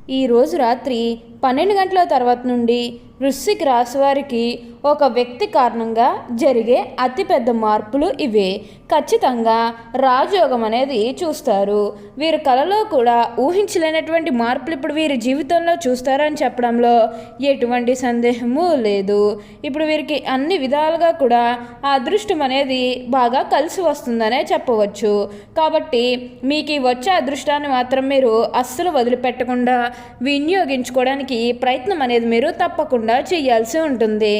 ఈరోజు రాత్రి 12 గంటల తర్వాత నుండి వృశ్చిక రాశి వారికి ఒక వ్యక్తి కారణంగా జరిగే అతిపెద్ద మార్పులు ఇవే. ఖచ్చితంగా రాజయోగం అనేది చూస్తారు. వీరి కలలో కూడా ఊహించలేనటువంటి మార్పులు ఇప్పుడు వీరి జీవితంలో చూస్తారని చెప్పడంలో ఎటువంటి సందేహము లేదు. ఇప్పుడు వీరికి అన్ని విధాలుగా కూడా ఆ అదృష్టం అనేది బాగా కలిసి వస్తుందనే చెప్పవచ్చు. కాబట్టి మీకు వచ్చే అదృష్టాన్ని మాత్రం మీరు అస్సలు వదిలిపెట్టకుండా వినియోగించుకోవడానికి ప్రయత్నం అనేది మీరు తప్పకుండా చేయాల్సి ఉంటుంది.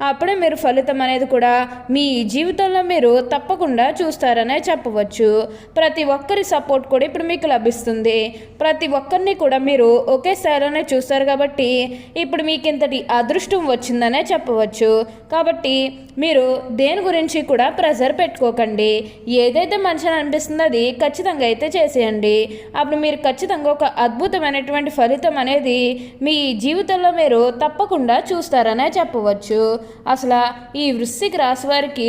అప్పుడే మీరు ఫలితం అనేది కూడా మీ జీవితంలో మీరు తప్పకుండా చూస్తారనే చెప్పవచ్చు. ప్రతి ఒక్కరి సపోర్ట్ కూడా ఇప్పుడు మీకు లభిస్తుంది. ప్రతి ఒక్కరిని కూడా మీరు ఒకే స్థాయిలోనే చూస్తారు కాబట్టి ఇప్పుడు మీకు ఇంతటి అదృష్టం వచ్చిందనే చెప్పవచ్చు. కాబట్టి మీరు దేని గురించి కూడా ప్రెజర్ పెట్టుకోకండి. ఏదైతే మంచిగా అనిపిస్తుందో అది ఖచ్చితంగా అయితే చేసేయండి. అప్పుడు మీరు ఖచ్చితంగా ఒక అద్భుతమైనటువంటి ఫలితం అనేది మీ జీవితంలో మీరు తప్పకుండా చూస్తారనే చెప్పవచ్చు. అసలు ఈ వృశ్చిక రాశి వారికి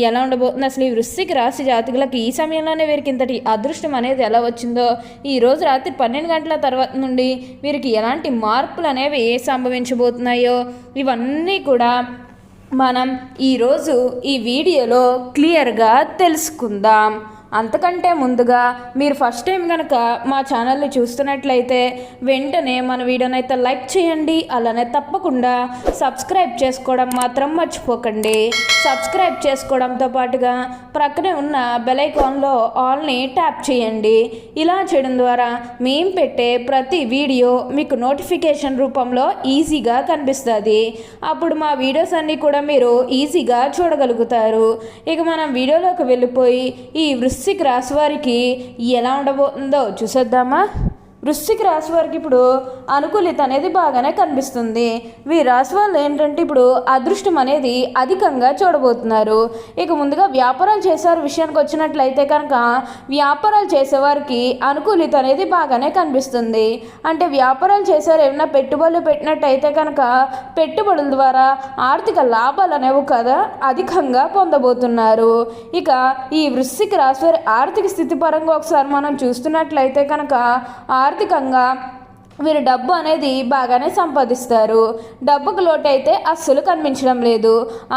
ఎలా ఉండబోతుంది, అసలు ఈ వృశ్చిక రాశి జాతకులకి ఈ సమయంలోనే వీరికి ఇంతటి అదృష్టం అనేది ఎలా వచ్చిందో, ఈరోజు రాత్రి 12 గంటల తర్వాత నుండి వీరికి ఎలాంటి మార్పులు అనేవి సంభవించబోతున్నాయో ఇవన్నీ కూడా మనం ఈరోజు ఈ వీడియోలో క్లియర్గా తెలుసుకుందాం. అంతకంటే ముందుగా మీరు ఫస్ట్ టైం కనుక మా ఛానల్ని చూస్తున్నట్లయితే వెంటనే మన వీడియోనైతే లైక్ చేయండి. అలానే తప్పకుండా సబ్స్క్రైబ్ చేసుకోవడం మాత్రం మర్చిపోకండి. సబ్స్క్రైబ్ చేసుకోవడంతో పాటుగా ప్రక్కనే ఉన్న బెల్ ఐకాన్లో ఆల్ని ట్యాప్ చేయండి. ఇలా చేయడం ద్వారా మేము పెట్టే ప్రతి వీడియో మీకు నోటిఫికేషన్ రూపంలో ఈజీగా కనిపిస్తుంది. అప్పుడు మా వీడియోస్ అన్నీ కూడా మీరు ఈజీగా చూడగలుగుతారు. ఇక మనం వీడియోలోకి వెళ్ళిపోయి ఈ వృశ్చిక రాశి వారికి ఎలా ఉండబోతుందో చూసేద్దామా. వృశ్చిక రాశి వారికి ఇప్పుడు అనుకూలిత అనేది బాగానే కనిపిస్తుంది. వీరి రాశి వాళ్ళు ఏంటంటే ఇప్పుడు అదృష్టం అనేది అధికంగా చూడబోతున్నారు. ఇక ముందుగా వ్యాపారాలు చేసేవారి విషయానికి వచ్చినట్లయితే కనుక వ్యాపారాలు చేసేవారికి అనుకూలిత అనేది బాగానే కనిపిస్తుంది. అంటే వ్యాపారాలు చేసేవారు ఏమైనా పెట్టుబడులు పెట్టినట్టయితే కనుక పెట్టుబడుల ద్వారా ఆర్థిక లాభాలు అనేవి కదా అధికంగా పొందబోతున్నారు. ఇక ఈ వృశ్చిక రాశి వారి ఆర్థిక స్థితి పరంగా ఒకసారి మనం చూస్తున్నట్లయితే కనుక ఆర్థికంగా వీరు డబ్బు అనేది బాగానే సంపాదిస్తారు. డబ్బుకు లోటు అయితే అస్సలు కనిపించడం లేదు.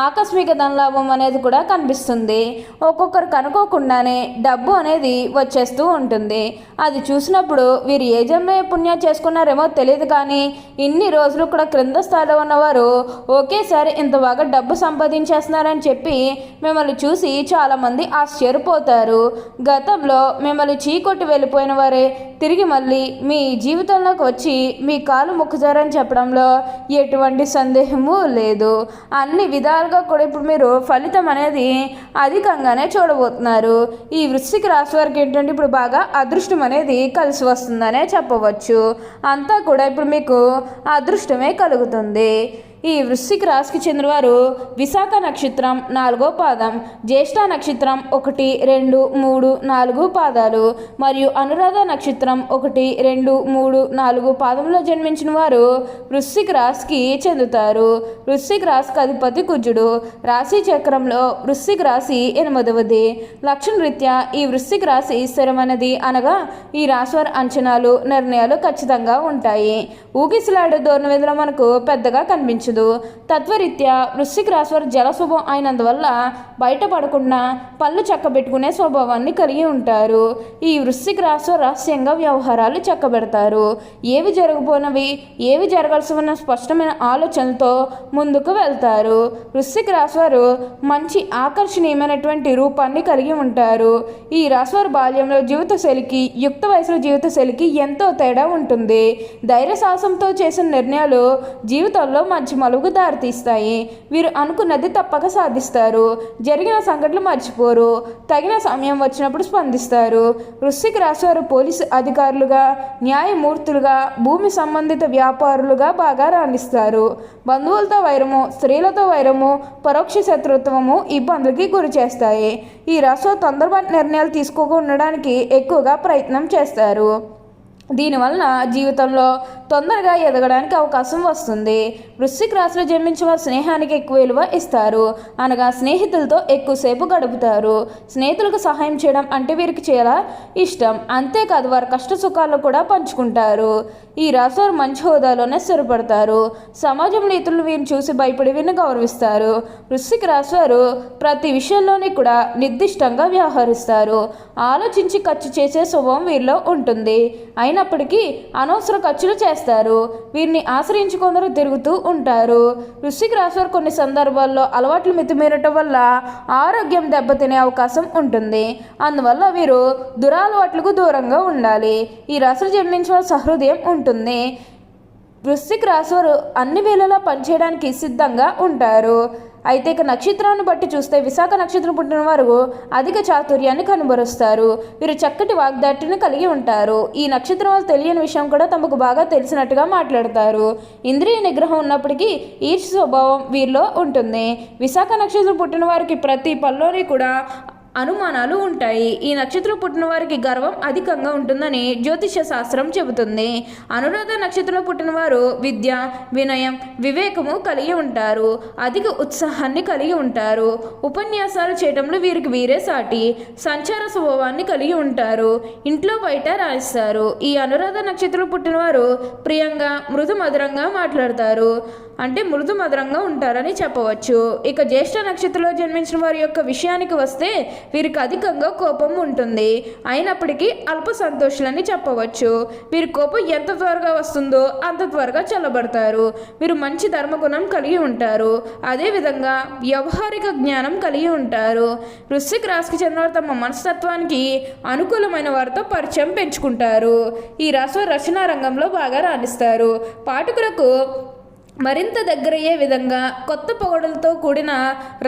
ఆకస్మిక ధనలాభం అనేది కూడా కనిపిస్తుంది. ఒక్కొక్కరికి అనుకోకుండానే డబ్బు అనేది వచ్చేస్తూ ఉంటుంది. అది చూసినప్పుడు వీరు ఏ జన్మ పుణ్యం చేసుకున్నారేమో తెలియదు, కానీ ఇన్ని రోజులు కూడా క్రింద స్థాయిలో ఉన్నవారు ఒకేసారి ఇంత బాగా డబ్బు సంపాదించేస్తున్నారని చెప్పి మిమ్మల్ని చూసి చాలామంది ఆశ్చర్యపోతారు. గతంలో మిమ్మల్ని చీకొట్టి వెళ్ళిపోయిన వారే తిరిగి మళ్ళీ మీ జీవితంలోకి వచ్చి మీ కాలు మొక్కుతారని చెప్పడంలో ఎటువంటి సందేహము లేదు. అన్ని విధాలుగా కూడా ఇప్పుడు మీరు ఫలితం అనేది అధికంగానే చూడబోతున్నారు. ఈ వృశ్చిక రాశి వారికి ఏంటంటే ఇప్పుడు బాగా అదృష్టం అనేది కలిసి వస్తుందనే చెప్పవచ్చు. అంతా కూడా ఇప్పుడు మీకు అదృష్టమే కలుగుతుంది. ఈ వృశ్చిక రాశికి చెందినవారు విశాఖ నక్షత్రం 4వ పాదం, జ్యేష్ఠ నక్షత్రం 1, 2, 3, 4 పాదాలు మరియు అనురాధ నక్షత్రం 1, 2, 3, 4 పాదంలో జన్మించిన వారు వృశ్చిక రాశికి చెందుతారు. వృశ్చిక రాశికి అధిపతి కుజుడు. రాశి చక్రంలో వృశ్చిక రాశి 8వది. లక్షణ రీత్యా ఈ వృశ్చిక రాశి స్థిరమైనది, అనగా ఈ రాశి వారి అంచనాలు నిర్ణయాలు ఖచ్చితంగా ఉంటాయి. ఊగిసలాడే ధోరణిలో మనకు పెద్దగా కనిపించదు. తత్వరీత్యా వృశ్చిక రాశి వారు జల స్వభావం అయినందువల్ల బయటపడకుండా పళ్ళు చక్కబెట్టుకునే స్వభావాన్ని కలిగి ఉంటారు. ఈ వృశ్చిక రాశి రహస్యంగా వ్యవహారాలు చక్కబెడతారు. ఏవి జరగబోనవి, ఏవి జరగాల్సి ఉన్న స్పష్టమైన ఆలోచనలతో ముందుకు వెళ్తారు. వృశ్చిక రాశి వారు మంచి ఆకర్షణీయమైనటువంటి రూపాన్ని కలిగి ఉంటారు. ఈ రాశి వారి బాల్యంలో జీవితశైలికి, యుక్త వయసులో జీవితశైలికి ఎంతో తేడా ఉంటుంది. ధైర్య సాహసంతో చేసిన నిర్ణయాలు జీవితంలో మంచి మలుగు దారితీస్తాయి. వీరు అనుకున్నది తప్పక సాధిస్తారు. జరిగిన సంఘటనలు మర్చిపోరు. తగిన సమయం వచ్చినప్పుడు స్పందిస్తారు. వృశ్చిక రాశి వారు పోలీసు అధికారులుగా, న్యాయమూర్తులుగా, భూమి సంబంధిత వ్యాపారులుగా బాగా రాణిస్తారు. బంధువులతో వైరము, స్త్రీలతో వైరము, పరోక్ష శత్రుత్వము ఇబ్బందులకి గురి చేస్తాయి. ఈ రాశి తొందరపాటు నిర్ణయాలు తీసుకోకుండా ఉండడానికి ఎక్కువగా ప్రయత్నం చేస్తారు. దీనివలన జీవితంలో తొందరగా ఎదగడానికి అవకాశం వస్తుంది. వృశ్చిక రాశిలో జన్మించిన వారు స్నేహానికి ఎక్కువ విలువ ఇస్తారు. అనగా స్నేహితులతో ఎక్కువసేపు గడుపుతారు. స్నేహితులకు సహాయం చేయడం అంటే వీరికి చాలా ఇష్టం. అంతేకాదు వారు కష్ట సుఖాలను కూడా పంచుకుంటారు. ఈ రాశి వారు మంచి హోదాలోనే స్థిరపడతారు. సమాజంలో ఇతరులు వీరిని చూసి భయపడి వీరిని గౌరవిస్తారు. వృశ్చిక రాశి వారు ప్రతి విషయంలోని కూడా నిర్దిష్టంగా వ్యవహరిస్తారు. ఆలోచించి ఖర్చు చేసే స్వభావం వీరిలో ఉంటుంది. అయినప్పటికీ అనవసర ఖర్చులు చేస్తారు. వీరిని ఆశ్రయించి కొందరు తిరుగుతూ ఉంటారు. వృశ్చిక రాశి వారు కొన్ని సందర్భాల్లో అలవాట్లు మితిమీరటం వల్ల ఆరోగ్యం దెబ్బతినే అవకాశం ఉంటుంది. అందువల్ల వీరు దురలవాట్లకు దూరంగా ఉండాలి. ఈ రాశిలో జన్మించిన సహృదయం ఉంటుంది. వృశ్చిక రాశి వారు అన్ని వేళలా పనిచేయడానికి సిద్ధంగా ఉంటారు. అయితే ఇక నక్షత్రాన్ని బట్టి చూస్తే విశాఖ నక్షత్రం పుట్టిన వారు అధిక చాతుర్యాన్ని కనుబరుస్తారు. వీరు చక్కటి వాగ్దాటిని కలిగి ఉంటారు. ఈ నక్షత్రం వాళ్ళు తెలియని విషయం కూడా తమకు బాగా తెలిసినట్టుగా మాట్లాడతారు. ఇంద్రియ నిగ్రహం ఉన్నప్పటికీ ఈర్ష్య స్వభావం వీరిలో ఉంటుంది. విశాఖ నక్షత్రం పుట్టిన వారికి ప్రతి పనిలోని కూడా అనుమానాలు ఉంటాయి. ఈ నక్షత్రం పుట్టిన వారికి గర్వం అధికంగా ఉంటుందని జ్యోతిష శాస్త్రం చెబుతుంది. అనురాధ నక్షత్రంలో పుట్టిన వారు విద్య, వినయం, వివేకము కలిగి ఉంటారు. అధిక ఉత్సాహాన్ని కలిగి ఉంటారు. ఉపన్యాసాలు చేయడంలో వీరికి వీరే సాటి. సంచార స్వభావాన్ని కలిగి ఉంటారు. ఇంట్లో బయట రాయిస్తారు. ఈ అనురాధ నక్షత్రంలో పుట్టిన వారు ప్రియంగా మృదు మధురంగా మాట్లాడతారు. అంటే మృదు మధురంగా ఉంటారని చెప్పవచ్చు. ఇక జ్యేష్ఠ నక్షత్రంలో జన్మించిన వారి యొక్క విషయానికి వస్తే వీరికి అధికంగా కోపం ఉంటుంది. అయినప్పటికీ అల్ప సంతోషులని చెప్పవచ్చు. వీరి కోపం ఎంత త్వరగా వస్తుందో అంత త్వరగా చల్లబడతారు. వీరు మంచి ధర్మగుణం కలిగి ఉంటారు. అదేవిధంగా వ్యవహారిక జ్ఞానం కలిగి ఉంటారు. వృశ్చిక రాశికి చెందినవారు తమ మనస్తత్వానికి అనుకూలమైన వారితో పరిచయం పెంచుకుంటారు. ఈ రాశి రచనా రంగంలో బాగా రాణిస్తారు. పాఠకులకు మరింత దగ్గరయ్యే విధంగా కొత్త పొగడలతో కూడిన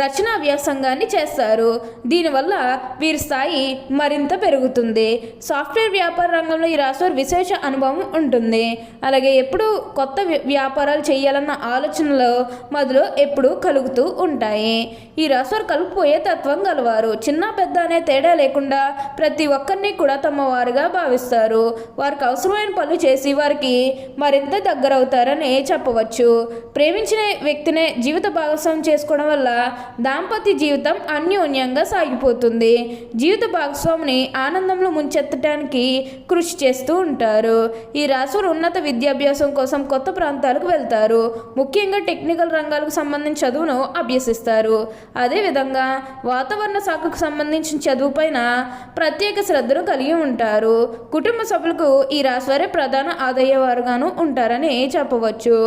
రచనా వ్యాసంగాన్ని చేస్తారు. దీనివల్ల వీరి స్థాయి మరింత పెరుగుతుంది. సాఫ్ట్వేర్ వ్యాపార రంగంలో ఈ రాశివారు విశేష అనుభవం ఉంటుంది. అలాగే ఎప్పుడు కొత్త వ్యాపారాలు చేయాలన్న ఆలోచనలు మొదలు ఎప్పుడూ కలుగుతూ ఉంటాయి. ఈ రాశివారు కలుపుపోయే తత్వం గలవారు. చిన్న పెద్ద అనే తేడా లేకుండా ప్రతి ఒక్కరిని కూడా తమ వారుగా భావిస్తారు. వారికి అవసరమైన పనులు చేసి వారికి మరింత దగ్గరవుతారని చెప్పవచ్చు. ప్రేమించిన వ్యక్తినే జీవిత భాగస్వామ్యం చేసుకోవడం వల్ల దాంపత్య జీవితం అన్యోన్యంగా సాగిపోతుంది. జీవిత భాగస్వామిని ఆనందంలో ముంచెత్తడానికి కృషి చేస్తూ ఉంటారు. ఈ రాశివారు ఉన్నత విద్యాభ్యాసం కోసం కొత్త ప్రాంతాలకు వెళ్తారు. ముఖ్యంగా టెక్నికల్ రంగాలకు సంబంధించిన చదువును అభ్యసిస్తారు. అదేవిధంగా వాతావరణ శాఖకు సంబంధించిన చదువుపైన ప్రత్యేక శ్రద్ధను కలిగి ఉంటారు. కుటుంబ సభ్యులకు ఈ రాశివారే ప్రధాన ఆదాయవారుగాను ఉంటారని చెప్పవచ్చు.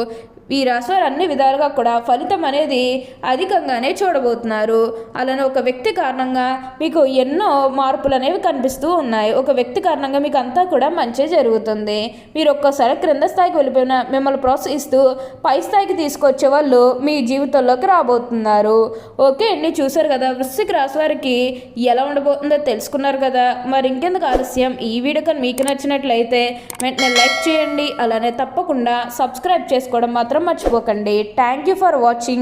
ఈ రాశివారు అన్ని విధాలుగా కూడా ఫలితం అనేది అధికంగానే చూడబోతున్నారు. అలానే ఒక వ్యక్తి కారణంగా మీకు ఎన్నో మార్పులు అనేవి కనిపిస్తూ ఉన్నాయి. ఒక వ్యక్తి కారణంగా మీకు అంతా కూడా మంచి జరుగుతుంది. మీరు ఒక్కసారి క్రింద స్థాయికి వెళ్ళిపోయిన మిమ్మల్ని ప్రోత్సహిస్తూ పై స్థాయికి తీసుకొచ్చే వాళ్ళు మీ జీవితంలోకి రాబోతున్నారు. ఓకే అండి, చూసారు కదా వృశ్చిక రాశి వారికి ఎలా ఉండబోతుందో తెలుసుకున్నారు కదా. మరి ఇంకెందుకు ఆలస్యం, ఈ వీడియో కానీ మీకు నచ్చినట్లయితే వెంటనే లైక్ చేయండి. అలానే తప్పకుండా సబ్స్క్రైబ్ చేసుకోవడం మాత్రం మర్చిపోకండి. Thank you for watching.